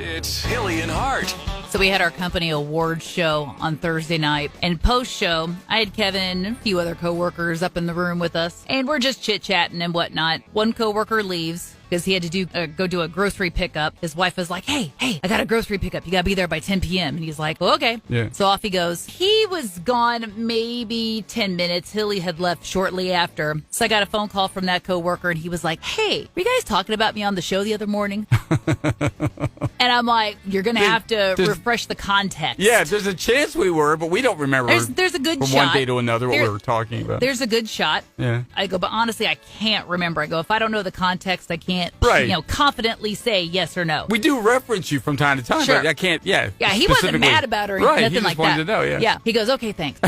It's Hilly and Hart. So we had our company awards show on Thursday night, and post-show, I had Kevin and a few other coworkers up in the room with us, and we're just chit-chatting and whatnot. One coworker leaves because he had to go do a grocery pickup. His wife was like, hey, I got a grocery pickup. You got to be there by 10 p.m. And he's like, well, okay. Yeah. So off he goes. He was gone maybe 10 minutes. Hilly had left shortly after. So I got a phone call from that coworker, and he was like, hey, were you guys talking about me on the show the other morning? And I'm like, you're going to have to refresh the context. Yeah, there's a chance we were, but we don't remember. There's a good from shot. One day to another what we were talking about. There's a good shot. Yeah. I go, but honestly, I can't remember. I go, if I don't know the context, I can't, Right. confidently say yes or no. We do reference you from time to time, Sure. but I can't, Yeah, he wasn't mad about it or right, nothing he just like wanted that. to know, Yeah. He goes, okay, thanks.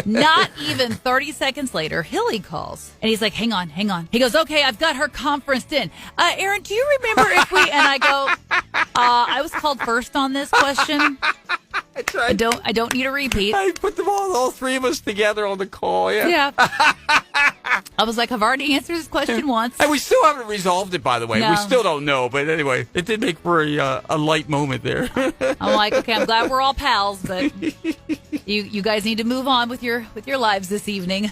Not even 30 seconds later, Hilly calls. And he's like, hang on. He goes, okay, I've got her conferenced in. Erin, do you remember if we... And I go, I was called first on this question. I don't need a repeat. I put them all three of us together on the call, Yeah. I was like, I've already answered this question once. And we still haven't resolved it, by the way. No. We still don't know. But anyway, it did make for a light moment there. I'm like, okay, I'm glad we're all pals, but you guys need to move on with your lives this evening.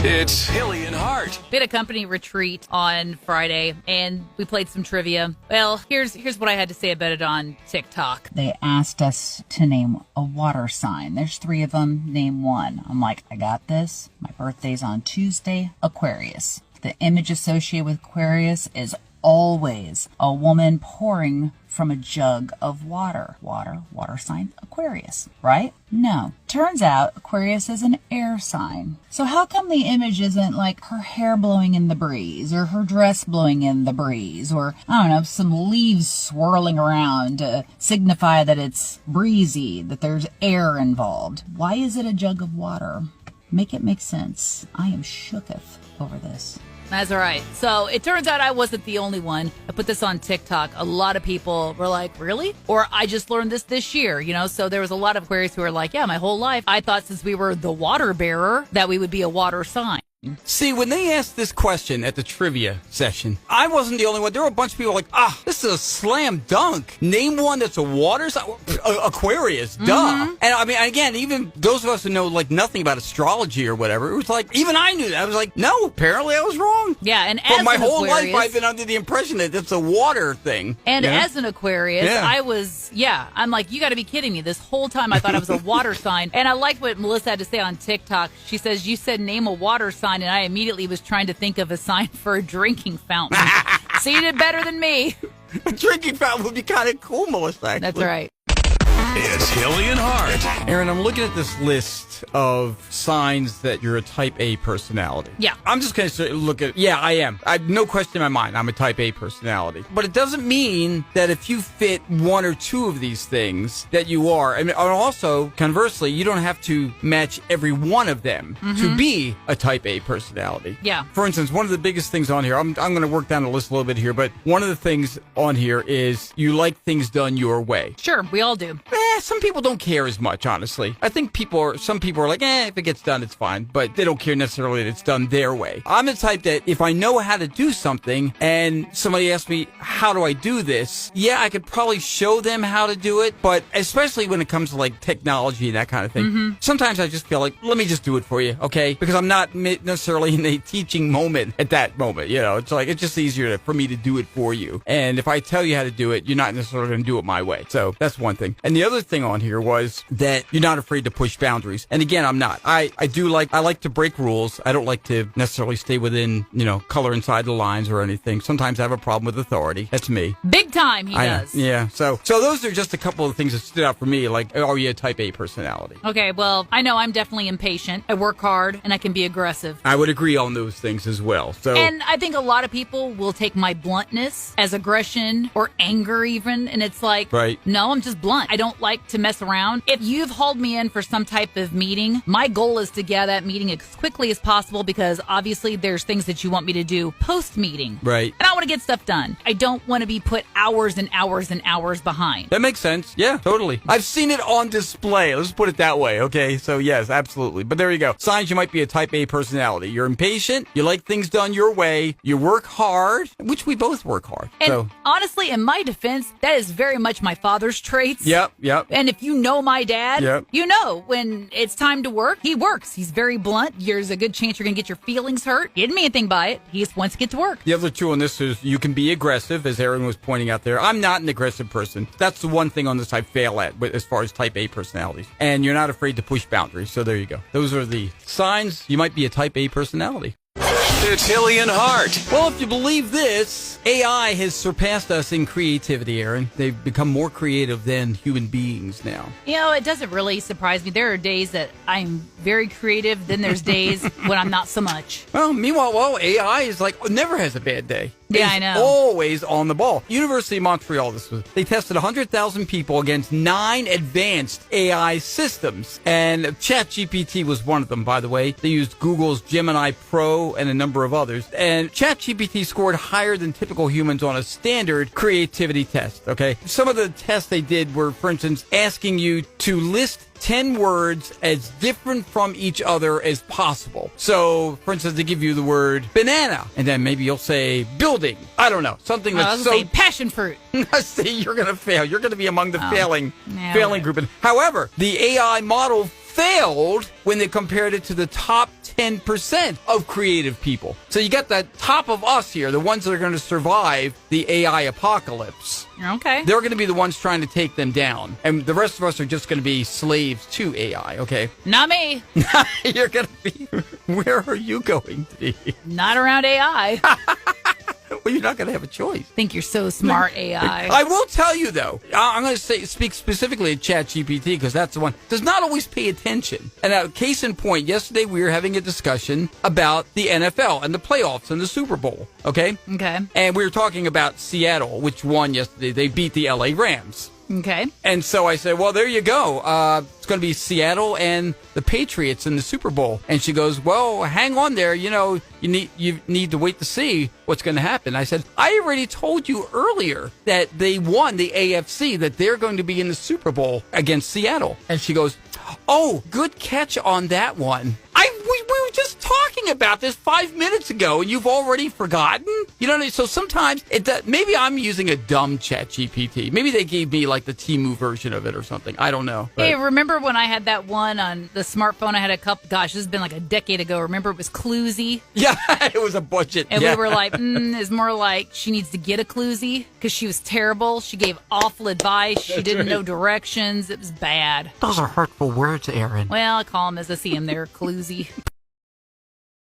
It's Hilly and Hart. We had a company retreat on Friday, and we played some trivia. Well, here's what I had to say about it on TikTok. They asked us to name a water sign. There's 3 of them. Name one. I'm like, I got this. My birthday's on Tuesday. Aquarius. The image associated with Aquarius is always a woman pouring from a jug of water. Water sign, Aquarius, right? No. Turns out Aquarius is an air sign. So how come the image isn't like her hair blowing in the breeze or her dress blowing in the breeze or, I don't know, some leaves swirling around to signify that it's breezy, that there's air involved? Why is it a jug of water? Make it make sense. I am shooketh over this. That's all right. So it turns out I wasn't the only one. I put this on TikTok. A lot of people were like, really? Or I just learned this year, So there was a lot of Aquarius who were like, yeah, my whole life I thought since we were the water bearer that we would be a water sign. See, when they asked this question at the trivia session, I wasn't the only one. There were a bunch of people like, this is a slam dunk. Name one that's a water sign. Aquarius, duh. Mm-hmm. And I mean, again, even those of us who know like nothing about astrology or whatever, it was like, even I knew that. I was like, no, apparently I was wrong. Yeah, and For as my an whole Aquarius, life, I've been under the impression that it's a water thing. And you know? as an Aquarius, Yeah. I was, I'm like, you got to be kidding me. This whole time I thought I was a water sign. And I liked what Melissa had to say on TikTok. She says, you said name a water sign, and I immediately was trying to think of a sign for a drinking fountain. So you did better than me. A drinking fountain would be kind of cool, Melissa. Actually. That's right. It's Hilly and Hart. Erin, I'm looking at this list of signs that you're a type A personality. Yeah. I'm just going to look at, I am. I have no question in my mind. I'm a type A personality. But it doesn't mean that if you fit one or two of these things that you are. I mean, and also, conversely, you don't have to match every one of them to be a type A personality. Yeah. For instance, one of the biggest things on here, I'm going to work down the list a little bit here, but one of the things on here is you like things done your way. Sure, we all do. Some people don't care as much, honestly. I think some people are like, if it gets done, it's fine. But they don't care necessarily that it's done their way. I'm the type that if I know how to do something and somebody asks me, how do I do this? Yeah, I could probably show them how to do it. But especially when it comes to like technology and that kind of thing, sometimes I just feel like, let me just do it for you, okay? Because I'm not necessarily in a teaching moment at that moment. It's like, it's just easier for me to do it for you. And if I tell you how to do it, you're not necessarily going to do it my way. So that's one thing. And the other thing on here was that you're not afraid to push boundaries. And again, I'm not. I like to break rules. I don't like to necessarily stay within, color inside the lines or anything. Sometimes I have a problem with authority. That's me. Big time, he does. Yeah. So those are just a couple of things that stood out for me. Like, are you a type A personality? Okay, well, I know I'm definitely impatient. I work hard, and I can be aggressive. I would agree on those things as well. So, and I think a lot of people will take my bluntness as aggression or anger even, and it's like, right. No, I'm just blunt. I don't like like to mess around. If you've hauled me in for some type of meeting, my goal is to get out of that meeting as quickly as possible because obviously there's things that you want me to do post-meeting. Right. And I want to get stuff done. I don't want to be put hours and hours and hours behind. That makes sense. Yeah, totally. I've seen it on display. Let's put it that way, okay? So, yes, absolutely. But there you go. Signs you might be a type A personality. You're impatient. You like things done your way. You work hard, which we both work hard. And honestly, in my defense, that is very much my father's traits. Yep. And if you know my dad, Yep. you know when it's time to work, he works. He's very blunt. There's a good chance you're going to get your feelings hurt. He didn't mean anything by it. He just wants to get to work. The other two on this is you can be aggressive, as Erin was pointing out there. I'm not an aggressive person. That's the one thing on this I fail at as far as type A personalities. And you're not afraid to push boundaries. So there you go. Those are the signs you might be a type A personality. It's Hilly and Hart. Well, if you believe this, AI has surpassed us in creativity, Erin. They've become more creative than human beings now. You know, it doesn't really surprise me. There are days that I'm very creative. Then there's days when I'm not so much. Well, meanwhile, AI is never has a bad day. Yeah, It's I know. always on the ball. University of Montreal, they tested 100,000 people against 9 advanced AI systems. And ChatGPT was one of them, by the way. They used Google's Gemini Pro and a number of others. And ChatGPT scored higher than typical humans on a standard creativity test, okay? Some of the tests they did were, for instance, asking you to list 10 words as different from each other as possible. So, for instance, they give you the word banana, and then maybe you'll say building. I don't know. Something I that's was so... going to say passion fruit. See, you're going to fail. You're going to be among the failing whatever. group. However, the AI model failed when they compared it to the top 10% of creative people. So you got the top of us here, the ones that are going to survive the AI apocalypse. Okay. They're going to be the ones trying to take them down. And the rest of us are just going to be slaves to AI, okay? Not me. You're going to be... Where are you going to be? Not around AI. Well, you're not going to have a choice. Think you're so smart, AI. I will tell you, though, I'm going to speak specifically to ChatGPT because that's the one does not always pay attention. And case in point, yesterday we were having a discussion about the NFL and the playoffs and the Super Bowl, okay? Okay. And we were talking about Seattle, which won yesterday. They beat the LA Rams. Okay. And so I said, well, there you go. It's going to be Seattle and the Patriots in the Super Bowl. And she goes, well, hang on there. You know, you need to wait to see what's going to happen. I said, I already told you earlier that they won the AFC, that they're going to be in the Super Bowl against Seattle. And she goes, oh, good catch on that one. We were just talking about this 5 minutes ago, and you've already forgotten? You know what I mean? So sometimes, maybe I'm using a dumb ChatGPT. Maybe they gave me, the Temu version of it or something. I don't know. Hey, remember when I had that one on the smartphone? I had a couple, gosh, this has been like a decade ago. Remember it was Cluesy? Yeah, it was a budget. And yeah. we were like, it's more like she needs to get a Cluesy because she was terrible. She gave awful advice. She didn't know directions. It was bad. Those are hurtful words, Erin. Well, I call them as I see them. They're Cluesy.